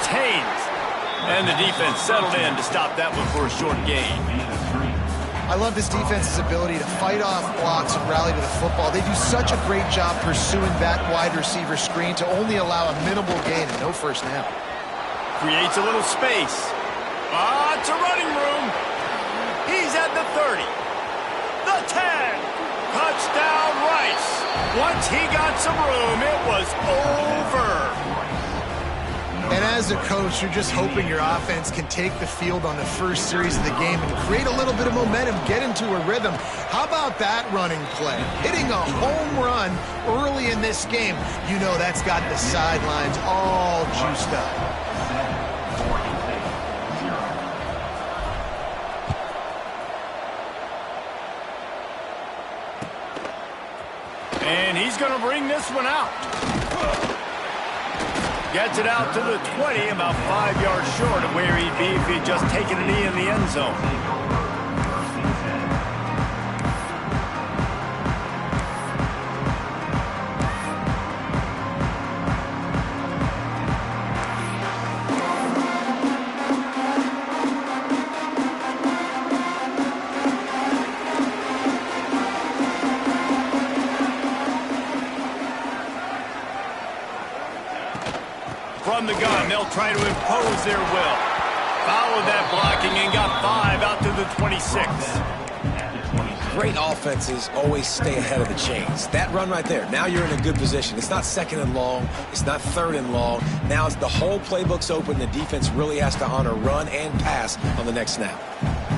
It's Haynes. And the defense settled in to stop that one for a short gain. I love this defense's ability to fight off blocks and rally to the football. They do such a great job pursuing that wide receiver screen to only allow a minimal gain and no first down. Creates a little space. It's a running room. He's at the 30. The 10. Touchdown, Rice. Once he got some room, it was over. And as a coach, you're just hoping your offense can take the field on the first series of the game and create a little bit of momentum, get into a rhythm. How about that running play? Hitting a home run early in this game. You know that's got the sidelines all juiced up. And he's going to bring this one out. Gets it out to the 20, about 5 yards short of where he'd be if he'd just taken a knee in the end zone. From the gun, they'll try to impose their will. Followed that blocking and got 5 out to the 26. Great offenses always stay ahead of the chains. That run right there, now you're in a good position. It's not second and long. It's not third and long. Now it's the whole playbook's open. The defense really has to honor run and pass on the next snap.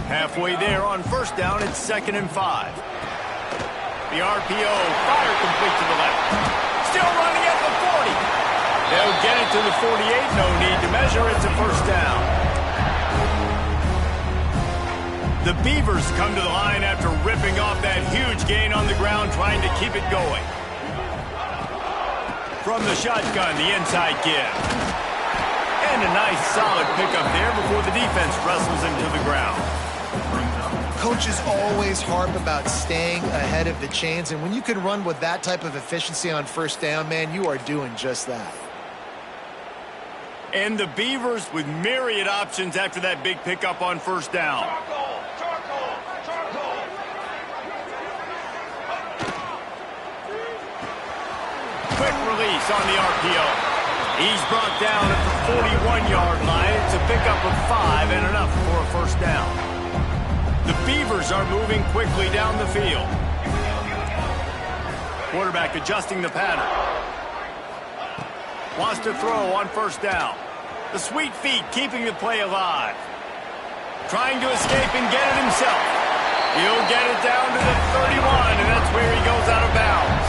Halfway there on first down, it's 2nd and 5. The RPO, fire complete to the left. Still running at the 40. They'll get it to the 48. No need to measure. It's a first down. The Beavers come to the line after ripping off that huge gain on the ground, trying to keep it going. From the shotgun, the inside give. And a nice solid pickup there before the defense wrestles him to the ground. Coaches always harp about staying ahead of the chains, and when you can run with that type of efficiency on first down, man, you are doing just that. And the Beavers with myriad options after that big pickup on first down. Quick release on the RPO. He's brought down at the 41-yard line. It's a pickup of 5 and enough for a first down. The Beavers are moving quickly down the field. Quarterback adjusting the pattern. Wants to throw on first down. The sweet feet keeping the play alive. Trying to escape and get it himself. He'll get it down to the 31, and that's where he goes out of bounds.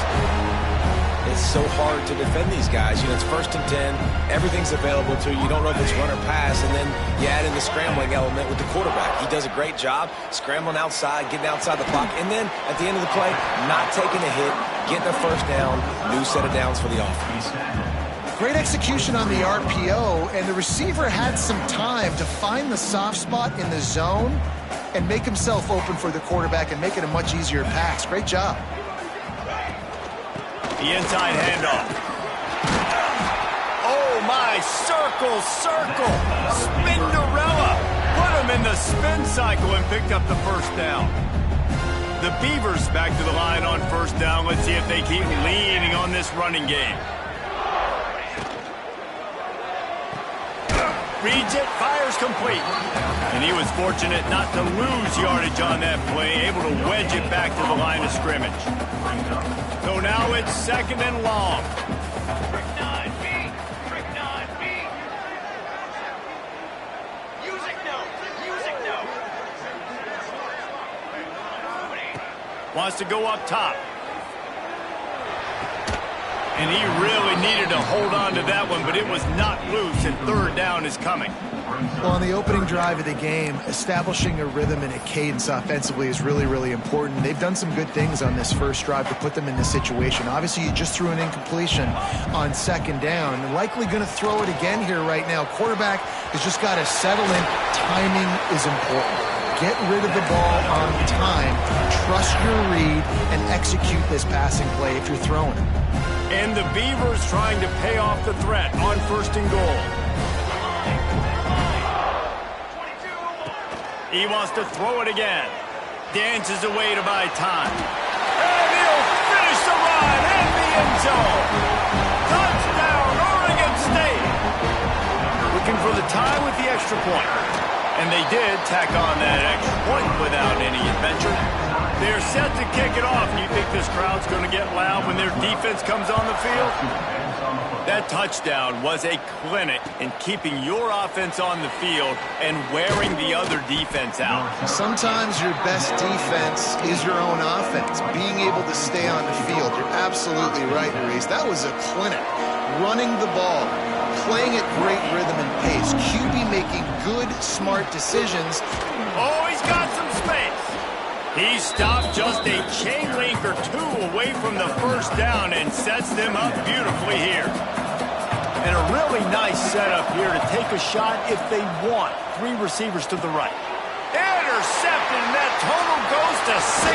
It's so hard to defend these guys. You know, it's 1st and 10. Everything's available to you. You don't know if it's run or pass, and then you add in the scrambling element with the quarterback. He does a great job scrambling outside, getting outside the clock, and then at the end of the play, not taking a hit, getting a first down, new set of downs for the offense. Great execution on the RPO, and the receiver had some time to find the soft spot in the zone and make himself open for the quarterback and make it a much easier pass. Great job. The inside handoff. Oh, my, circle. Spinderella. Put him in the spin cycle and picked up the first down. The Beavers back to the line on first down. Let's see if they keep leaning on this running game. Reads it, fires complete. And he was fortunate not to lose yardage on that play, able to wedge it back to the line of scrimmage. So now it's 2nd and long. Trick 9B. Music note. Wants to go up top. And he really needed to hold on to that one, but it was not loose, and 3rd down is coming. Well, on the opening drive of the game, establishing a rhythm and a cadence offensively is really, really important. They've done some good things on this first drive to put them in this situation. Obviously, you just threw an incompletion on 2nd down. Likely going to throw it again here right now. Quarterback has just got to settle in. Timing is important. Get rid of the ball on time. Trust your read and execute this passing play if you're throwing it. And the Beavers trying to pay off the threat on 1st and goal. He wants to throw it again. Dances away to buy time. And he'll finish the run in the end zone. Touchdown, Oregon State. Looking for the tie with the extra point. And they did tack on that extra point without any adventure. They're set to kick it off. You think this crowd's going to get loud when their defense comes on the field? That touchdown was a clinic in keeping your offense on the field and wearing the other defense out. Sometimes your best defense is your own offense, being able to stay on the field. You're absolutely right, Maurice. That was a clinic. Running the ball, playing at great rhythm and pace. QB making good, smart decisions. Oh, he's got some space. He stopped just a chain link or two away from the first down and sets them up beautifully here. And a really nice setup here to take a shot if they want. 3 receivers to the right. Intercepted, and that total goes to 16.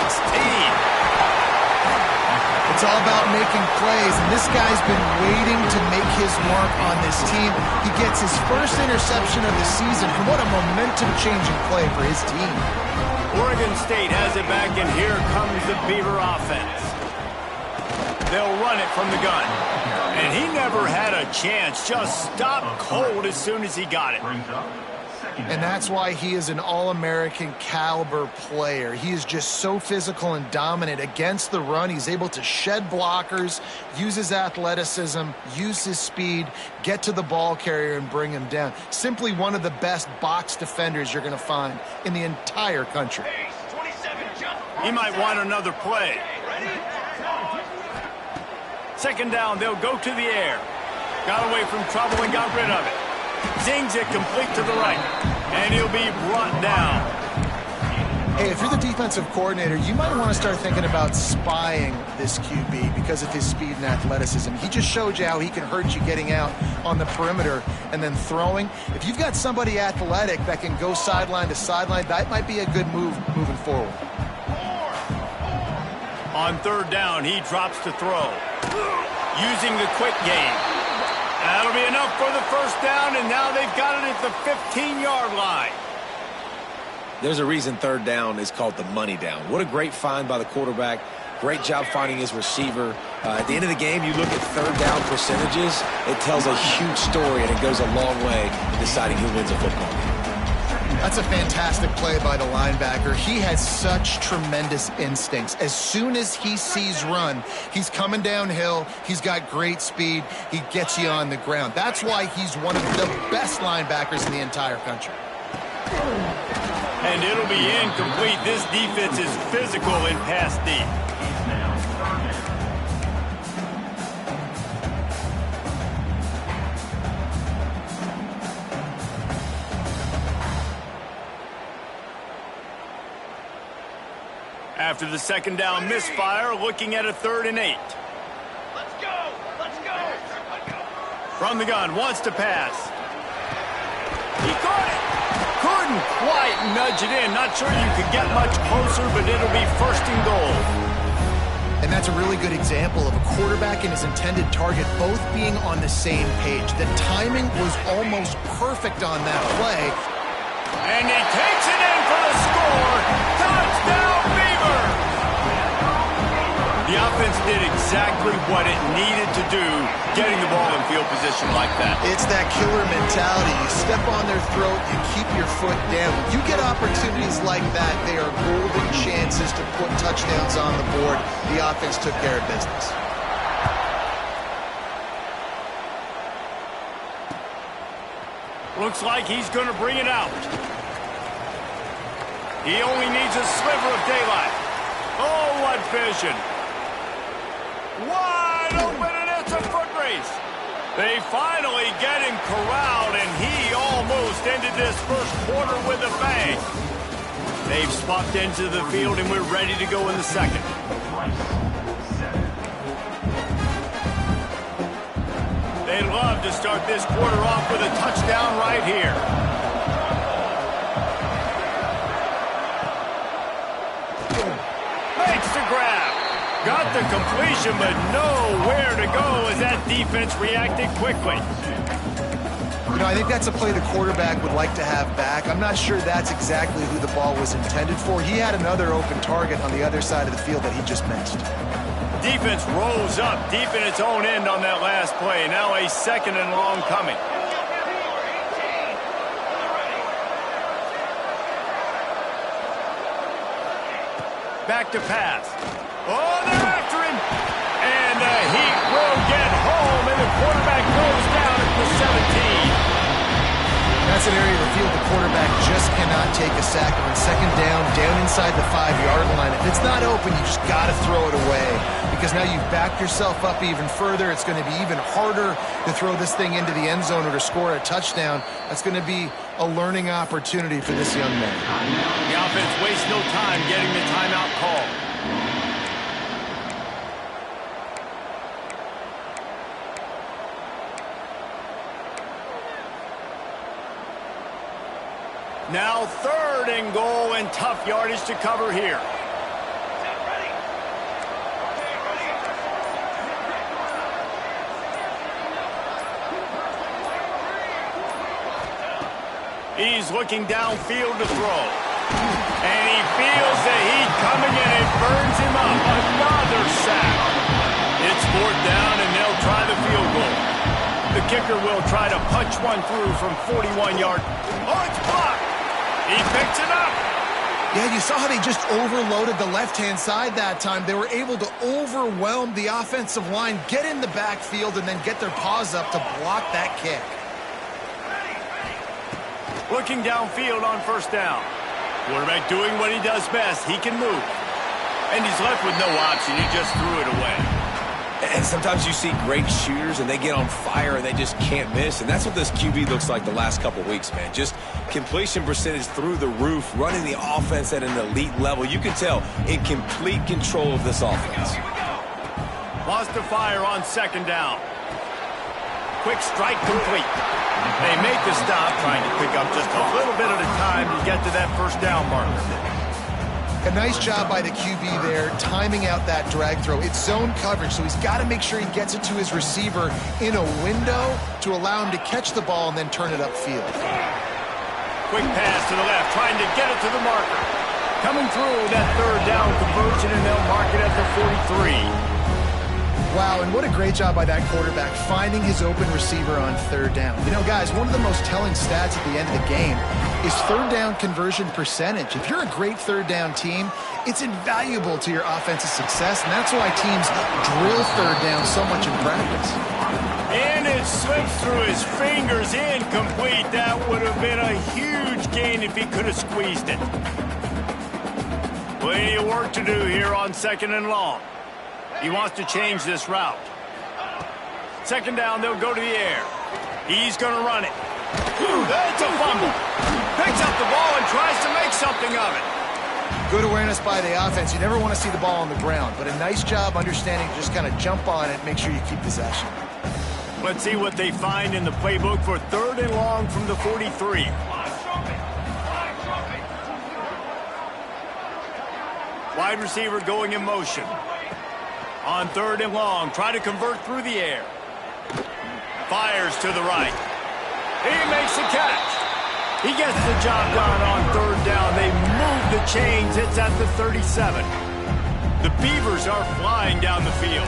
It's all about making plays, and this guy's been waiting to make his mark on this team. He gets his first interception of the season, and what a momentum-changing play for his team. Oregon State has it back, and here comes the Beaver offense. They'll run it from the gun. And he never had a chance, just stopped cold as soon as he got it. And that's why he is an All-American caliber player. He is just so physical and dominant against the run. He's able to shed blockers, use his athleticism, use his speed, get to the ball carrier and bring him down. Simply one of the best box defenders you're going to find in the entire country. He might want another play. Second down, they'll go to the air. Got away from trouble and got rid of it. Zings it complete to the right. And he'll be brought down. Hey, if you're the defensive coordinator, you might want to start thinking about spying this QB because of his speed and athleticism. He just showed you how he can hurt you getting out on the perimeter and then throwing. If you've got somebody athletic that can go sideline to sideline, that might be a good move moving forward. On third down, he drops to throw. Using the quick game. That'll be enough for the first down, and now they've got it at the 15-yard line. There's a reason third down is called the money down. What a great find by the quarterback. Great job finding his receiver. At the end of the game, you look at third down percentages. It tells a huge story, and it goes a long way in deciding who wins a football game. That's a fantastic play by the linebacker. He has such tremendous instincts. As soon as he sees run, he's coming downhill. He's got great speed. He gets you on the ground. That's why he's one of the best linebackers in the entire country. And it'll be incomplete. This defense is physical in pass deep. After the second down misfire, looking at a 3rd and 8. Let's go! Let's go! From the gun, wants to pass. He caught it! Couldn't quite nudge it in. Not sure you could get much closer, but it'll be 1st and goal. And that's a really good example of a quarterback and his intended target both being on the same page. The timing was almost perfect on that play. And he takes it in for the score. Touchdown, Beaver! The offense did exactly what it needed to do, getting the ball in field position like that. It's that killer mentality. You step on their throat, you keep your foot down. When you get opportunities like that, they are golden chances to put touchdowns on the board. The offense took care of business. Looks like he's going to bring it out. He only needs a sliver of daylight. Oh, what vision. Wide open, and it's a foot race. They finally get him corralled, and he almost ended this first quarter with a bang. They've swapped into the field, and we're ready to go in the second. They'd love to start this quarter off with a touchdown right here. Makes the grab. Got the completion, but nowhere to go as that defense reacted quickly. I think that's a play the quarterback would like to have back. I'm not sure that's exactly who the ball was intended for. He had another open target on the other side of the field that he just missed. Defense rolls up deep in its own end on that last play. Now a 2nd and long coming. Back to pass. Oh, they're after him. And the Heat will get home, and the quarterback goes down at the 17. That's an area of the field the quarterback just cannot take a sack on. 2nd down inside the 5-yard line. If it's not open, you just got to throw it away because now you've backed yourself up even further. It's going to be even harder to throw this thing into the end zone or to score a touchdown. That's going to be a learning opportunity for this young man. The offense wastes no time getting the timeout call. Now 3rd and goal and tough yardage to cover here. He's looking downfield to throw. And he feels the heat coming and it burns him up. Another sack. It's 4th down and they'll try the field goal. The kicker will try to punch one through from 41 yards. Oh, it's blocked. He picks it up. Yeah, you saw how they just overloaded the left-hand side that time. They were able to overwhelm the offensive line, get in the backfield, and then get their paws up to block that kick. Looking downfield on 1st down. Quarterback doing what he does best. He can move. And he's left with no option. He just threw it away. And sometimes you see great shooters, and they get on fire, and they just can't miss. And that's what this QB looks like the last couple of weeks, man. Just completion percentage through the roof, running the offense at an elite level. You can tell in complete control of this offense. Lost to fire on 2nd down. Quick strike complete. They make the stop, trying to pick up just a little bit at a time to get to that 1st down marker. A nice job by the QB there, timing out that drag throw. It's zone coverage, so he's got to make sure he gets it to his receiver in a window to allow him to catch the ball and then turn it upfield. Quick pass to the left, trying to get it to the marker. Coming through that 3rd down conversion, and they'll mark it at the 43. Wow, and what a great job by that quarterback finding his open receiver on 3rd down. Guys, one of the most telling stats at the end of the game is 3rd down conversion percentage. If you're a great 3rd down team, it's invaluable to your offensive success, and that's why teams drill 3rd down so much in practice. And it slips through his fingers, incomplete. That would have been a huge gain if he could have squeezed it. Plenty of work to do here on 2nd and long. He wants to change this route. 2nd down, they'll go to the air. He's going to run it. That's a fumble. Picks up the ball and tries to make something of it. Good awareness by the offense. You never want to see the ball on the ground, but a nice job understanding to just kind of jump on it, make sure you keep possession. Let's see what they find in the playbook for 3rd and long from the 43. Wide receiver going in motion. On 3rd and long, try to convert through the air. Fires to the right. He makes the catch. He gets the job done on 3rd down. They move the chains. It's at the 37. The Beavers are flying down the field.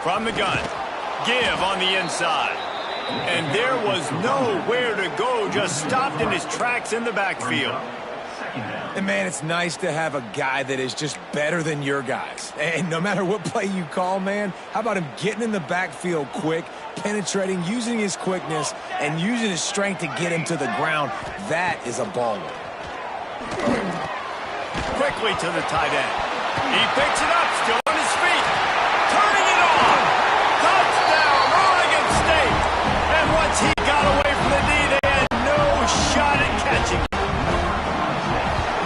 From the gun. Give on the inside. And there was nowhere to go, just stopped in his tracks in the backfield. And, man, it's nice to have a guy that is just better than your guys. And no matter what play you call, man, how about him getting in the backfield quick, penetrating, using his quickness, and using his strength to get him to the ground? That is a baller. Quickly to the tight end. He picks it up, still on his feet. Turning it on. Touchdown, Oregon State. And once he got away from the knee, they had no shot at catching him.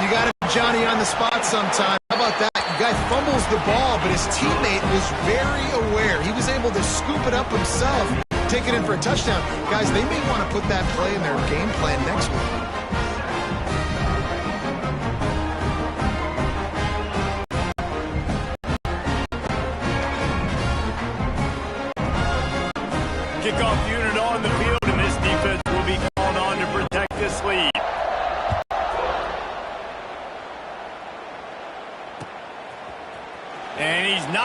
You got to be Johnny on the spot sometime. How about that? The guy fumbles the ball, but his teammate was very aware. He was able to scoop it up himself, take it in for a touchdown. Guys, they may want to put that play in their game plan next week.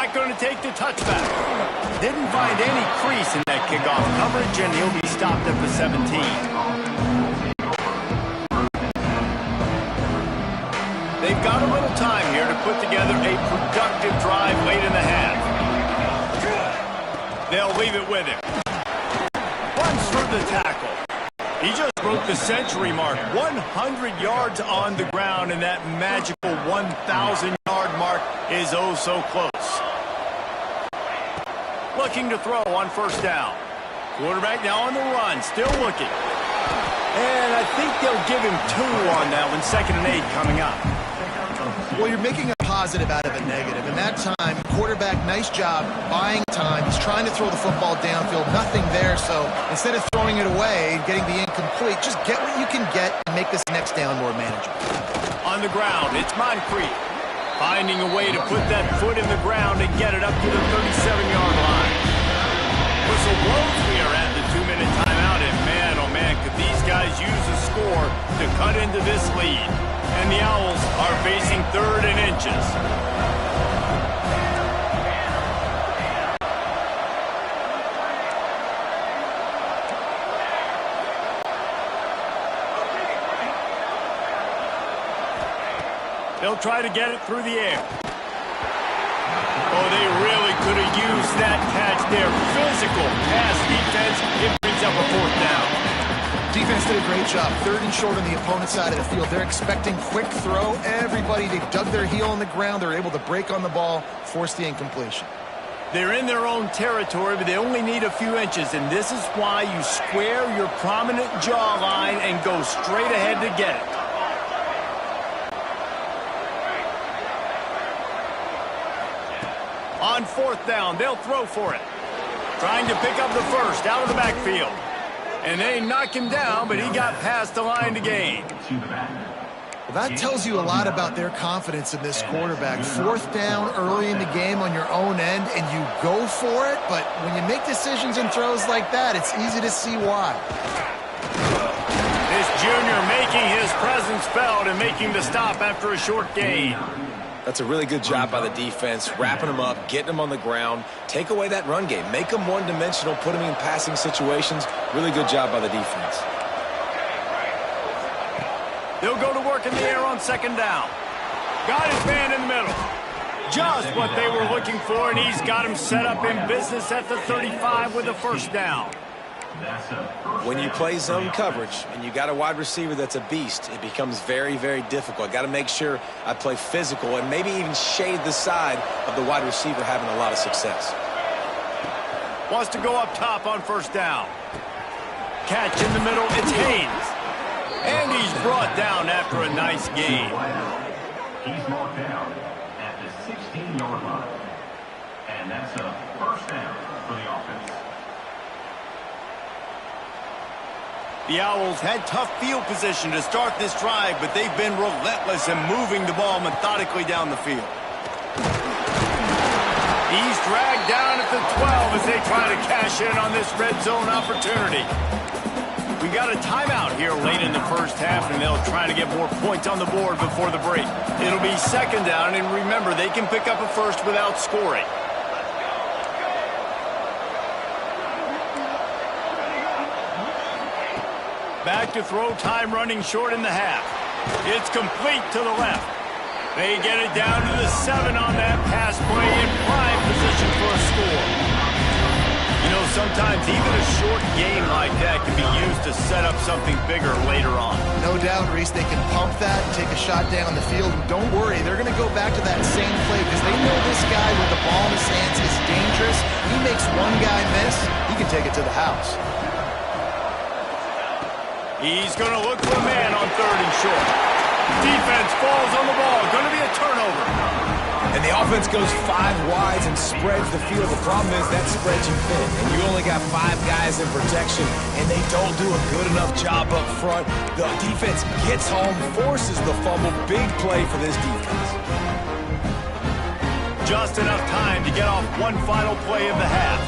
not going to take the touchback. Didn't find any crease in that kickoff coverage, and he'll be stopped at the 17. They've got a little time here to put together a productive drive late in the half. They'll leave it with him. Runs through the tackle. He just broke the century mark. 100 yards on the ground, and that magical 1,000-yard mark is oh so close. Looking to throw on first down. Quarterback now on the run, still looking. And I think they'll give him 2 on that one, 2nd and 8 coming up. Well, you're making a positive out of a negative. And that time, quarterback, nice job buying time. He's trying to throw the football downfield. Nothing there. So instead of throwing it away and getting the incomplete, just get what you can get and make this next down more manageable. On the ground, it's Moncrief. Finding a way to put that foot in the ground and get it up to the 37-yard line. Whistle blows. We are at the 2-minute timeout. And man, oh man, could these guys use a score to cut into this lead. And the Owls are facing 3rd and inches. They'll try to get it through the air. Oh, they really could have used that catch there. Physical pass defense. It brings up a 4th down. Defense did a great job. 3rd and short on the opponent's side of the field. They're expecting quick throw. Everybody, they dug their heel on the ground. They're able to break on the ball, force the incompletion. They're in their own territory, but they only need a few inches, and this is why you square your prominent jawline and go straight ahead to get it. On 4th down, they'll throw for it. Trying to pick up the first out of the backfield. And they knock him down, but he got past the line to gain. Well, that tells you a lot about their confidence in this quarterback. 4th down early in the game on your own end, and you go for it. But when you make decisions and throws like that, it's easy to see why. This junior making his presence felt and making the stop after a short gain. That's a really good job by the defense, wrapping them up, getting them on the ground. Take away that run game. Make them one-dimensional, put them in passing situations. Really good job by the defense. They'll go to work in the air on 2nd down. Got his man in the middle. Just what they were looking for, and he's got him set up in business at the 35 with a 1st down. When you play zone coverage and you got a wide receiver that's a beast, it becomes very, very difficult. I got to make sure I play physical and maybe even shade the side of the wide receiver having a lot of success. Wants to go up top on 1st down. Catch in the middle, it's Haynes. And he's brought down after a nice gain. He's marked down at the 16-yard line. And that's a 1st down for the offense. The Owls had tough field position to start this drive, but they've been relentless in moving the ball methodically down the field. He's dragged down at the 12 as they try to cash in on this red zone opportunity. We got a timeout here late in the 1st half, and they'll try to get more points on the board before the break. It'll be 2nd down, and remember, they can pick up a first without scoring. Back to throw, time running short in the half. It's complete to the left. They get it down to the 7 on that pass play in prime position for a score. You know, sometimes even a short game like that can be used to set up something bigger later on. No doubt, Reese, they can pump that and take a shot down the field. And don't worry, they're going to go back to that same play because they know this guy with the ball in his hands is dangerous. He makes one guy miss, he can take it to the house. He's going to look for a man on 3rd and short. Defense falls on the ball. Going to be a turnover. And the offense goes 5 wides and spreads the field. The problem is that spreads you thin. And you only got 5 guys in protection, and they don't do a good enough job up front. The defense gets home, forces the fumble. Big play for this defense. Just enough time to get off one final play of the half.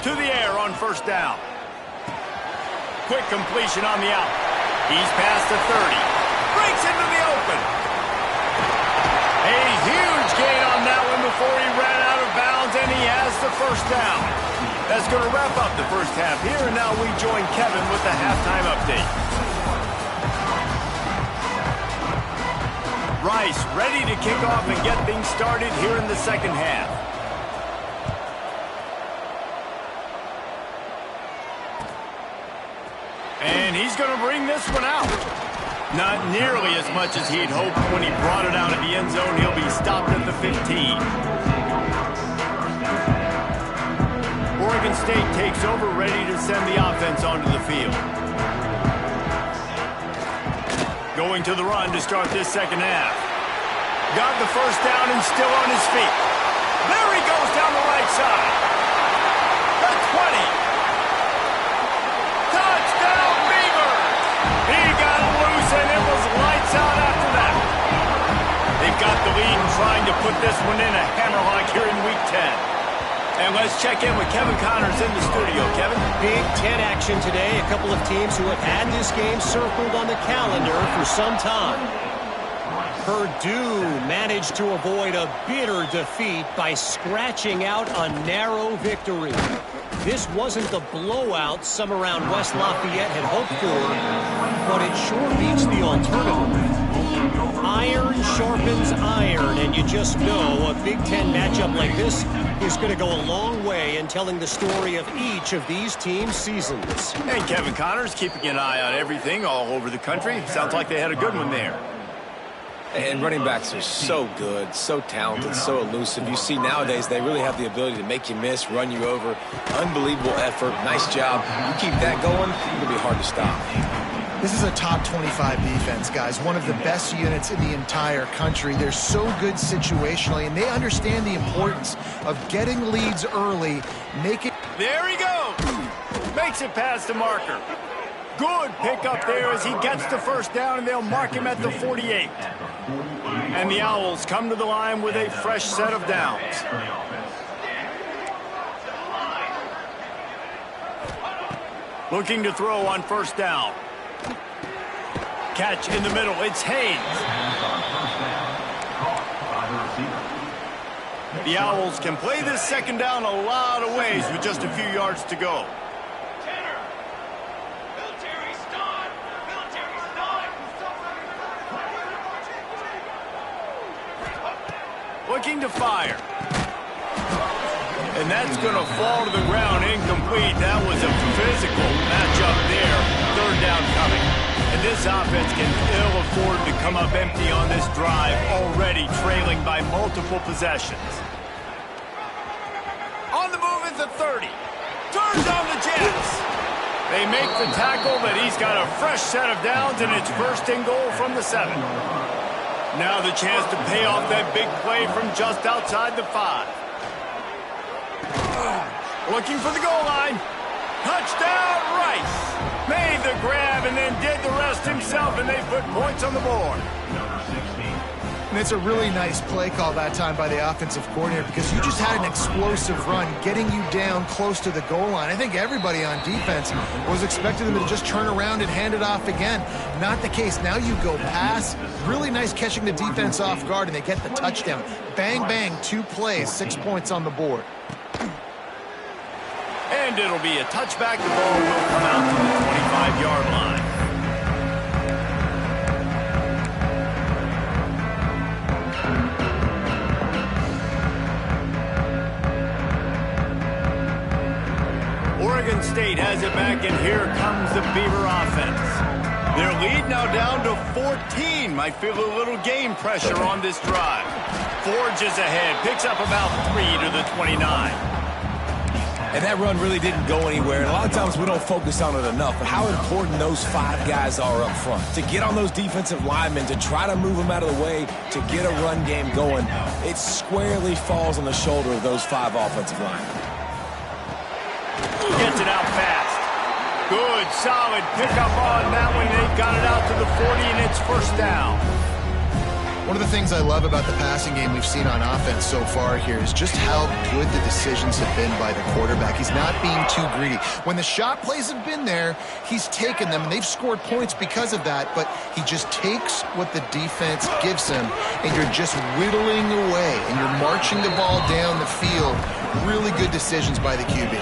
To the air on 1st down. Quick completion on the out. He's past the 30. Breaks into the open. A huge before he ran out of bounds, and he has the first down. That's going to wrap up the first half here, and now we join Kevin with the halftime update. Rice ready to kick off and get things started here in the second half. And he's going to bring this one out. Not nearly as much as he'd hoped when he brought it out of the end zone. He'll be stopped at the 15. Oregon State takes over, ready to send the offense onto the field. Going to the run to start this second half. Got the first down and still on his feet. There he goes down the right side. The 20. Touchdown, Beavers! He got loose and it was lights out after that. They've got the lead and trying to put this one in a hammerlock here in Week 10. And let's check in with Kevin Connors in the studio. Kevin? Big Ten action today. A couple of teams who have had this game circled on the calendar for some time. Purdue managed to avoid a bitter defeat by scratching out a narrow victory. This wasn't the blowout some around West Lafayette had hoped for, but it sure beats the alternative. Iron sharpens iron, and you just know a Big Ten matchup like this is going to go a long way in telling the story of each of these teams' seasons. And Kevin Connors keeping an eye on everything all over the country. Sounds like they had a good one there. And running backs are so good, so talented, so elusive. You see nowadays they really have the ability to make you miss, run you over. Unbelievable effort. Nice job. You keep that going, it'll be hard to stop. This is a top 25 defense, guys. One of the best units in the entire country. They're so good situationally, and they understand the importance of getting leads early. There he goes. Makes it past the marker. Good pickup there as he gets the first down, and they'll mark him at the 48. And the Owls come to the line with a fresh set of downs. Looking to throw on first down. Catch in the middle. It's Haynes. The Owls can play this second down a lot of ways with just a few yards to go. Looking to fire. And that's going to fall to the ground incomplete. That was a physical matchup there. Third down coming. And this offense can ill afford to come up empty on this drive, already trailing by multiple possessions. On the move is the 30. Turns on the Jets. They make the tackle, but he's got a fresh set of downs, and it's first and goal from the 7. Now the chance to pay off that big play from just outside the 5. Looking for the goal line. Touchdown, Rice. Made the grab and then did the rest himself, and they put points on the board. And it's a really nice play call that time by the offensive coordinator, because you just had an explosive run getting you down close to the goal line. I think everybody on defense was expecting them to just turn around and hand it off again. Not the case. Now you go pass. Really nice catching the defense off guard, and they get the touchdown. Bang, bang, 2 plays, 6 points on the board. And it'll be a touchback. The ball will come out to the 25-yard line. Oregon State has it back, and here comes the Beaver offense. Their lead now down to 14. Might feel a little game pressure on this drive. Forges ahead, picks up about 3 to the 29. And that run really didn't go anywhere. And a lot of times we don't focus on it enough. But how important those 5 guys are up front. To get on those defensive linemen, to try to move them out of the way, to get a run game going, it squarely falls on the shoulder of those 5 offensive linemen. Gets it out fast. Good, solid pickup on that one. They've got it out to the 40, and it's first down. One of the things I love about the passing game we've seen on offense so far here is just how good the decisions have been by the quarterback. He's not being too greedy. When the shot plays have been there, he's taken them, and they've scored points because of that, but he just takes what the defense gives him, and you're just whittling away, and you're marching the ball down the field. Really good decisions by the QB.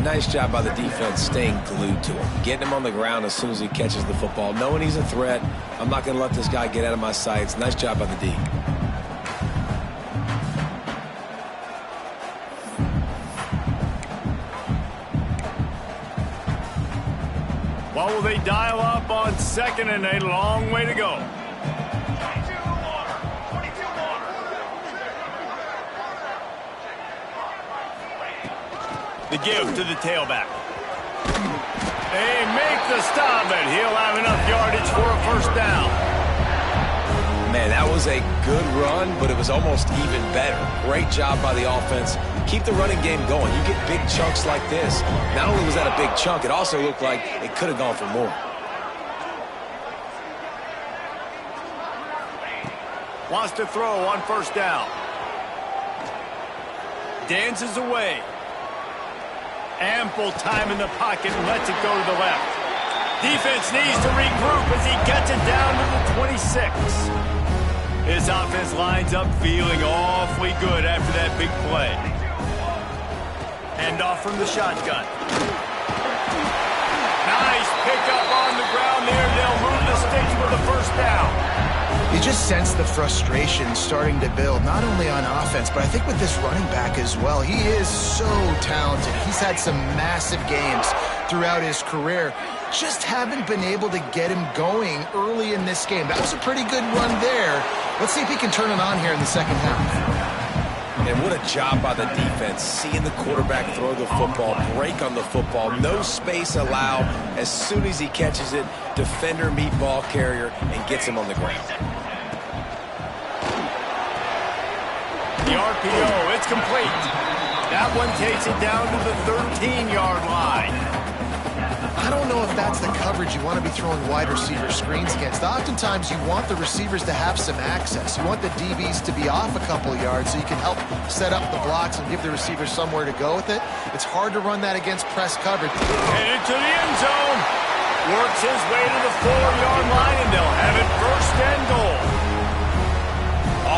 Nice job by the defense staying glued to him, getting him on the ground as soon as he catches the football, knowing he's a threat. I'm not going to let this guy get out of my sights. Nice job by the D. What will they dial up on 2nd and a long way to go? The give to the tailback. They make the stop, and he'll have enough yardage for a first down. Man, that was a good run, but it was almost even better. Great job by the offense. Keep the running game going. You get big chunks like this. Not only was that a big chunk, it also looked like it could have gone for more. Wants to throw on first down. Dances away. Ample time in the pocket, lets it go to the left. Defense needs to regroup as he gets it down to the 26. His offense lines up feeling awfully good after that big play. Hand off from the shotgun. Nice pickup on the ground there. They'll move the sticks with a first down. You just sense the frustration starting to build, not only on offense, but I think with this running back as well. He is so talented. He's had some massive games throughout his career. Just haven't been able to get him going early in this game. That was a pretty good run there. Let's see if he can turn it on here in the second half. And what a job by the defense, seeing the quarterback throw the football, break on the football, no space allowed. As soon as he catches it, defender meet ball carrier and gets him on the ground. The RPO, it's complete. That one takes it down to the 13-yard line. I don't know if that's the coverage you want to be throwing wide receiver screens against. Oftentimes, you want the receivers to have some access. You want the DBs to be off a couple yards so you can help set up the blocks and give the receivers somewhere to go with it. It's hard to run that against press coverage. Headed to the end zone. Works his way to the 4-yard line, and they'll have it first and goal.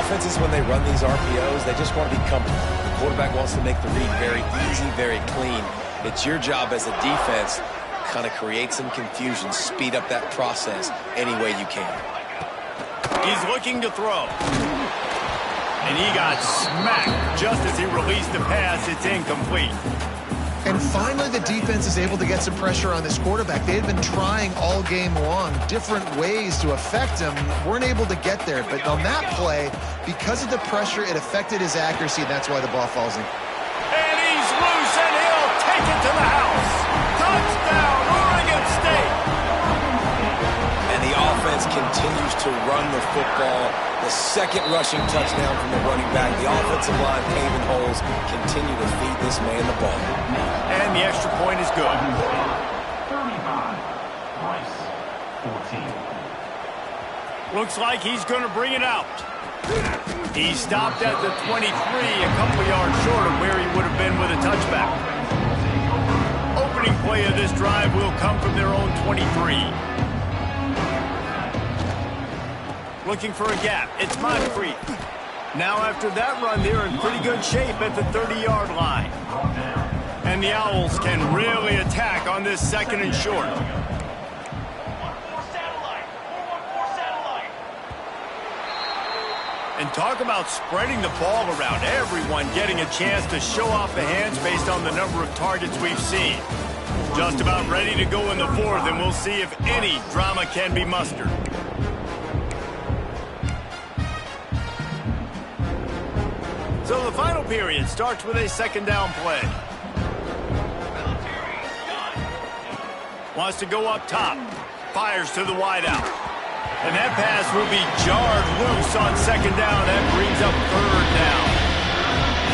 Offenses, when they run these RPOs, they just want to be comfortable. The quarterback wants to make the read very easy, very clean. It's your job as a defense kind of create some confusion, speed up that process any way you can. He's looking to throw. And he got smacked just as he released the pass. It's incomplete. And finally, the defense is able to get some pressure on this quarterback. They had been trying all game long different ways to affect him. Weren't able to get there. But on that play, because of the pressure, it affected his accuracy, and that's why the ball falls in. And he's loose, and he'll take it to the house. Touchdown, Oregon State. And the offense continues to run the football. The second rushing touchdown from the running back. The offensive line paving holes, continue to feed this man the ball. And the extra point is good. 35. Rice, 14. Looks like he's going to bring it out. He stopped at the 23, a couple yards short of where he would have been with a touchback. Opening play of this drive will come from their own 23. Looking for a gap. It's Moncrief. Now after that run, they're in pretty good shape at the 30-yard line. And the Owls can really attack on this second and short. And talk about spreading the ball around. Everyone getting a chance to show off the hands based on the number of targets we've seen. Just about ready to go in the fourth, and we'll see if any drama can be mustered. So the final period starts with a second down play. Wants to go up top. Fires to the wideout. And that pass will be jarred loose on second down. That brings up third down.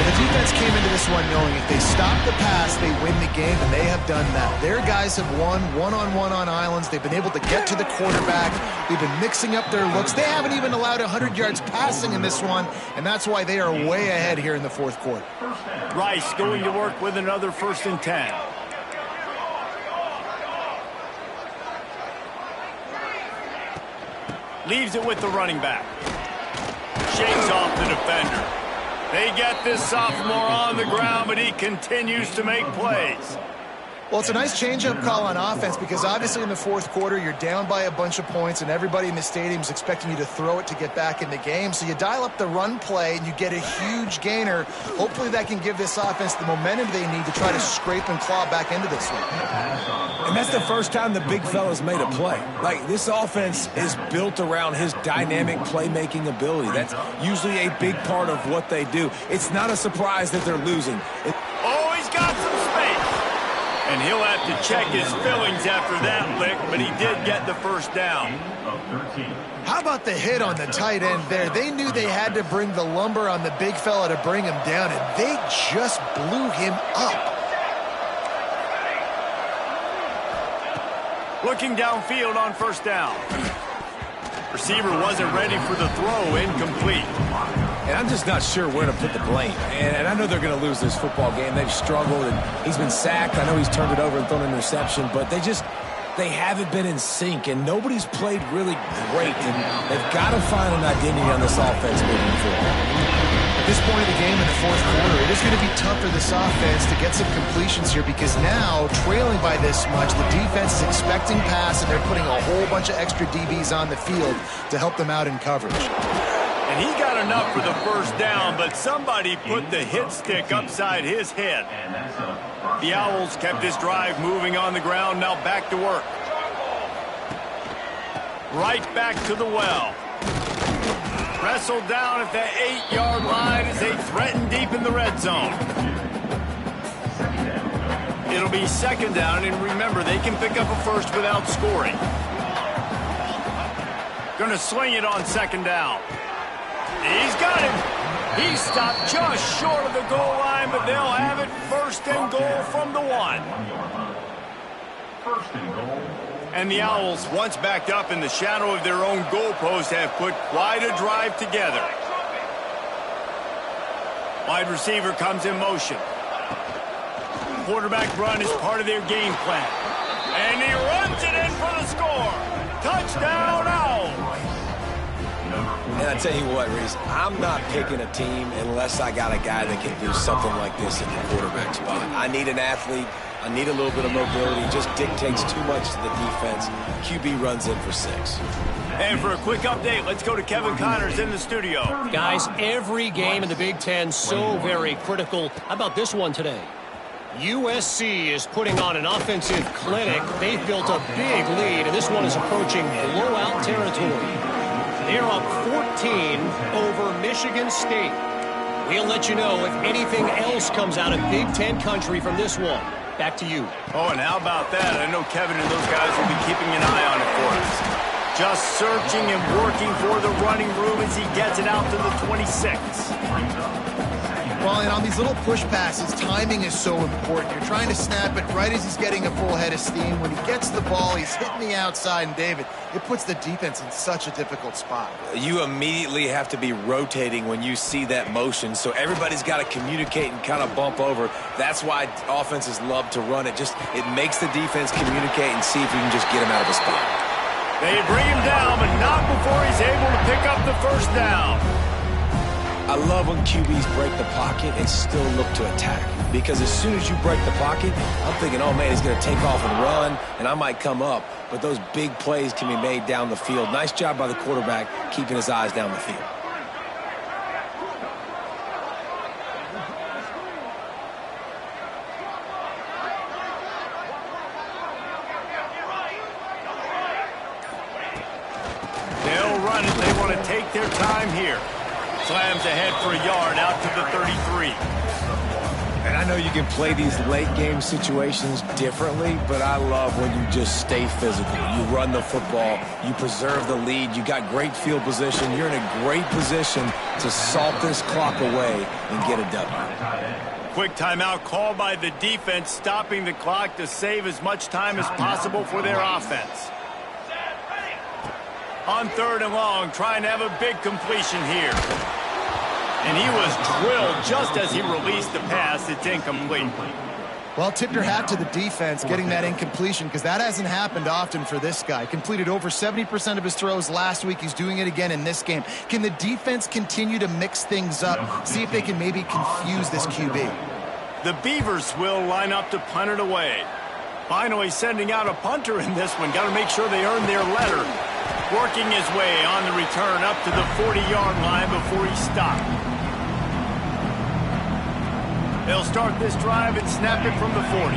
The defense came into this one knowing if they stop the pass, they win the game, and they have done that. Their guys have won one-on-one on islands. They've been able to get to the quarterback. They've been mixing up their looks. They haven't even allowed 100 yards passing in this one, and that's why they are way ahead here in the fourth quarter. Rice going to work with another 1st and 10. Leaves it with the running back. Shakes off the defender. They get this sophomore on the ground, but he continues to make plays. Well, it's a nice change-up call on offense because obviously in the fourth quarter, you're down by a bunch of points and everybody in the stadium is expecting you to throw it to get back in the game. So you dial up the run play and you get a huge gainer. Hopefully that can give this offense the momentum they need to try to scrape and claw back into this one. And that's the first time the big fella's made a play. Like, this offense is built around his dynamic playmaking ability. That's usually a big part of what they do. It's not a surprise that they're losing. Oh, he's got some space. And he'll have to check his fillings after that lick, but he did get the first down. How about the hit on the tight end there? They knew they had to bring the lumber on the big fella to bring him down, and they just blew him up. Looking downfield on 1st down. Receiver wasn't ready for the throw, incomplete. And I'm just not sure where to put the blame. And I know they're going to lose this football game. They've struggled, and he's been sacked. I know he's turned it over and thrown an interception, but they haven't been in sync, and nobody's played really great. And they've got to find an identity on this offense moving forward. At this point of the game in the fourth quarter, it is going to be tough for this offense to get some completions here because now, trailing by this much, the defense is expecting pass, and they're putting a whole bunch of extra DBs on the field to help them out in coverage. And he got enough for the first down, but somebody put the hit stick upside his head. The Owls kept this drive moving on the ground, now back to work. Right back to the well. Wrestled down at the 8-yard line as they threaten deep in the red zone. It'll be 2nd down, and remember, they can pick up a first without scoring. Gonna swing it on 2nd down. He's got him. He stopped just short of the goal line, but they'll have it 1st and goal from the 1. 1st and goal. And the Owls, once backed up in the shadow of their own goalpost, have put quite a drive together. Wide receiver comes in motion. Quarterback run is part of their game plan. And he runs it in for the score. Touchdown, Owls. And I tell you what, Reese, I'm not picking a team unless I got a guy that can do something like this in the quarterback spot. I need an athlete. I need a little bit of mobility. It just dictates too much to the defense. QB runs in for 6. And for a quick update, let's go to Kevin Connors in the studio. Guys, every game in the Big Ten so very critical. How about this one today? USC is putting on an offensive clinic. They've built a big lead, and this one is approaching blowout territory. They're up 14 over Michigan State. We'll let you know if anything else comes out of Big Ten country from this one. Back to you. Oh, and how about that? I know Kevin and those guys will be keeping an eye on it for us. Just searching and working for the running room as he gets it out to the 26. Well, and on these little push passes, timing is so important. You're trying to snap it right as he's getting a full head of steam. When he gets the ball, he's hitting the outside, and David, it puts the defense in such a difficult spot. You immediately have to be rotating when you see that motion, so everybody's got to communicate and kind of bump over. That's why offenses love to run it. It makes the defense communicate and see if you can just get him out of a spot. They bring him down, but not before he's able to pick up the first down. I love when QBs break the pocket and still look to attack. Because as soon as you break the pocket, I'm thinking, oh, man, he's going to take off and run, and I might come up. But those big plays can be made down the field. Nice job by the quarterback keeping his eyes down the field. They'll run it. They want to take their time here. Slams ahead for a yard out to the 33. And I know you can play these late game situations differently, but I love when you just stay physical. You run the football, you preserve the lead, you got great field position, you're in a great position to salt this clock away and get a W. Quick timeout called by the defense, stopping the clock to save as much time as possible for their offense. On 3rd and long, trying to have a big completion here. And he was drilled just as he released the pass. It's incomplete. Well, tip your hat to the defense getting that incompletion, because that hasn't happened often for this guy. Completed over 70% of his throws last week. He's doing it again in this game. Can the defense continue to mix things up, see if they can maybe confuse this QB? The Beavers will line up to punt it away. Finally sending out a punter in this one. Got to make sure they earn their letter. Working his way on the return up to the 40-yard line before he stopped. They'll start this drive and snap it from the 40.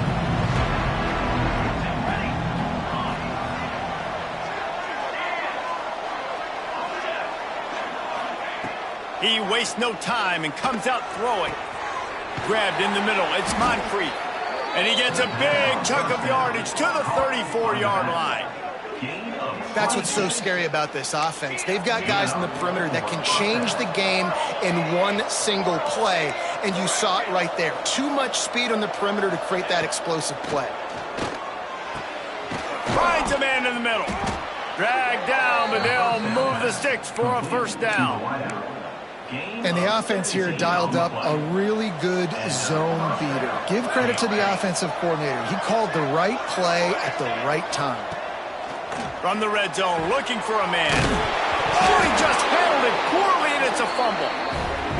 He wastes no time and comes out throwing. Grabbed in the middle. It's Moncrief. And he gets a big chunk of yardage to the 34-yard line. That's what's so scary about this offense. They've got guys in the perimeter that can change the game in one single play, and you saw it right there. Too much speed on the perimeter to create that explosive play. Finds a man in the middle. Dragged down, but they'll move the sticks for a first down. And the offense here dialed up a really good zone beater. Give credit to the offensive coordinator. He called the right play at the right time. From the red zone, looking for a man. Oh, he just handled it poorly, and it's a fumble.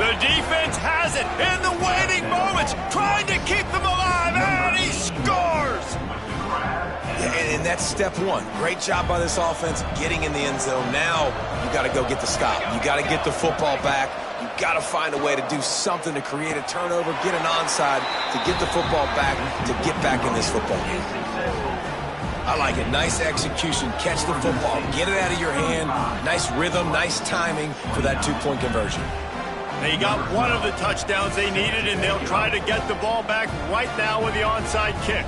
The defense has it in the waiting moments, trying to keep them alive, and he scores! And that's step one. Great job by this offense getting in the end zone. Now you got to go get the stop. You got to get the football back. You got to find a way to do something to create a turnover, get an onside, to get the football back, to get back in this football game. I like it. Nice execution. Catch the football. Get it out of your hand. Nice rhythm, nice timing for that two-point conversion. They got one of the touchdowns they needed, and they'll try to get the ball back right now with the onside kick.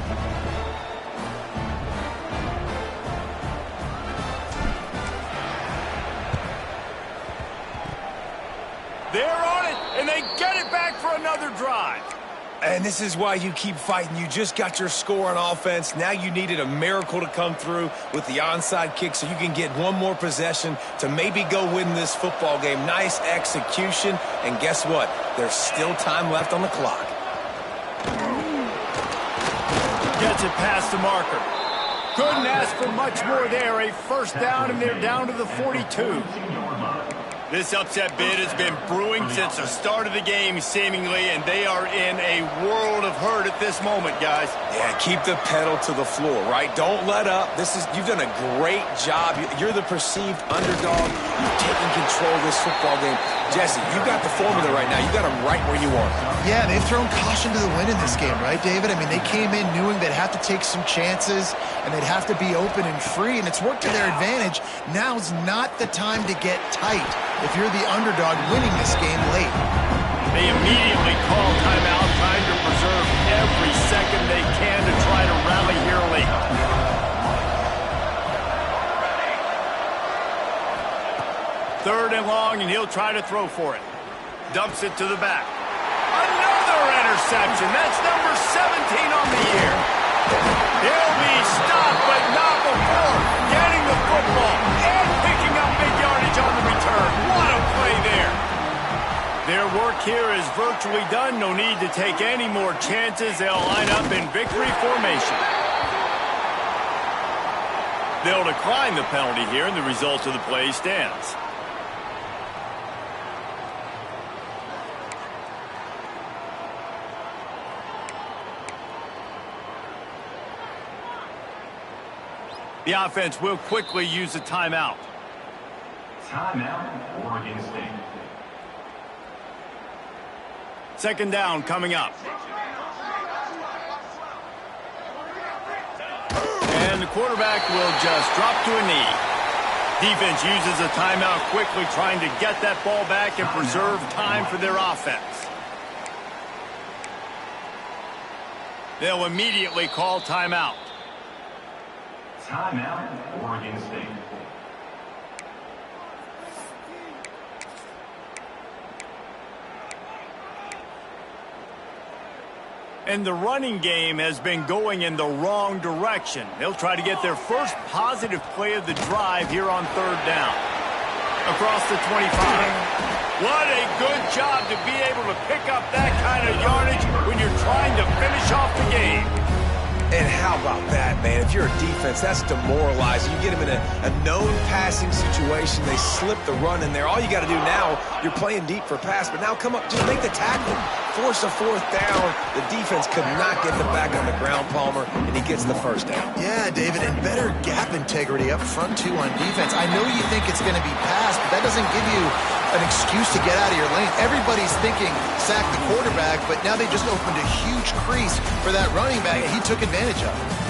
They're on it, and they get it back for another drive. And this is why you keep fighting. You just got your score on offense. Now you needed a miracle to come through with the onside kick so you can get one more possession to maybe go win this football game. Nice execution. And guess what? There's still time left on the clock. Gets it past the marker. Couldn't ask for much more there. A first down, and they're down to the 42. This upset bid has been brewing since the start of the game, seemingly, and they are in a world of hurt at this moment, guys. Yeah, keep the pedal to the floor, right? Don't let up. You've done a great job. You're the perceived underdog. You've taken control of this football game. Jesse, you got the formula right now. You got them right where you want them. Yeah, they've thrown caution to the wind in this game, right, David? I mean, they came in knowing they'd have to take some chances and they'd have to be open and free, and it's worked to their advantage. Now's not the time to get tight if you're the underdog winning this game late. They immediately call timeout, trying to preserve every second they can to try to rally here late. Third and long, and he'll try to throw for it. Dumps it to the back. Another interception. That's number 17 on the year. He'll be stopped, but not before getting the football and picking up big yardage on the return. What a play there. Their work here is virtually done. No need to take any more chances. They'll line up in victory formation. They'll decline the penalty here, and the result of the play stands. The offense will quickly use a timeout. Timeout, Oregon State. Second down coming up. And the quarterback will just drop to a knee. Defense uses a timeout quickly, trying to get that ball back and preserve time for their offense. They'll immediately call timeout. Timeout, Oregon State. And the running game has been going in the wrong direction. They'll try to get their first positive play of the drive here on third down. Across the 25. What a good job to be able to pick up that kind of yardage when you're trying to finish off the game. And how about that, man? If you're a defense, that's demoralizing. You get them in a known passing situation. They slip the run in there. All you got to do now, you're playing deep for pass, but now come up, just make the tackle. Force a fourth down. The defense could not get the back on the ground, Palmer, and he gets the first down. Yeah, David, and better gap integrity up front, too, on defense. I know you think it's going to be passed, but that doesn't give you an excuse to get out of your lane. Everybody's thinking sack the quarterback, but now they just opened a huge crease for that running back, and he took advantage of it.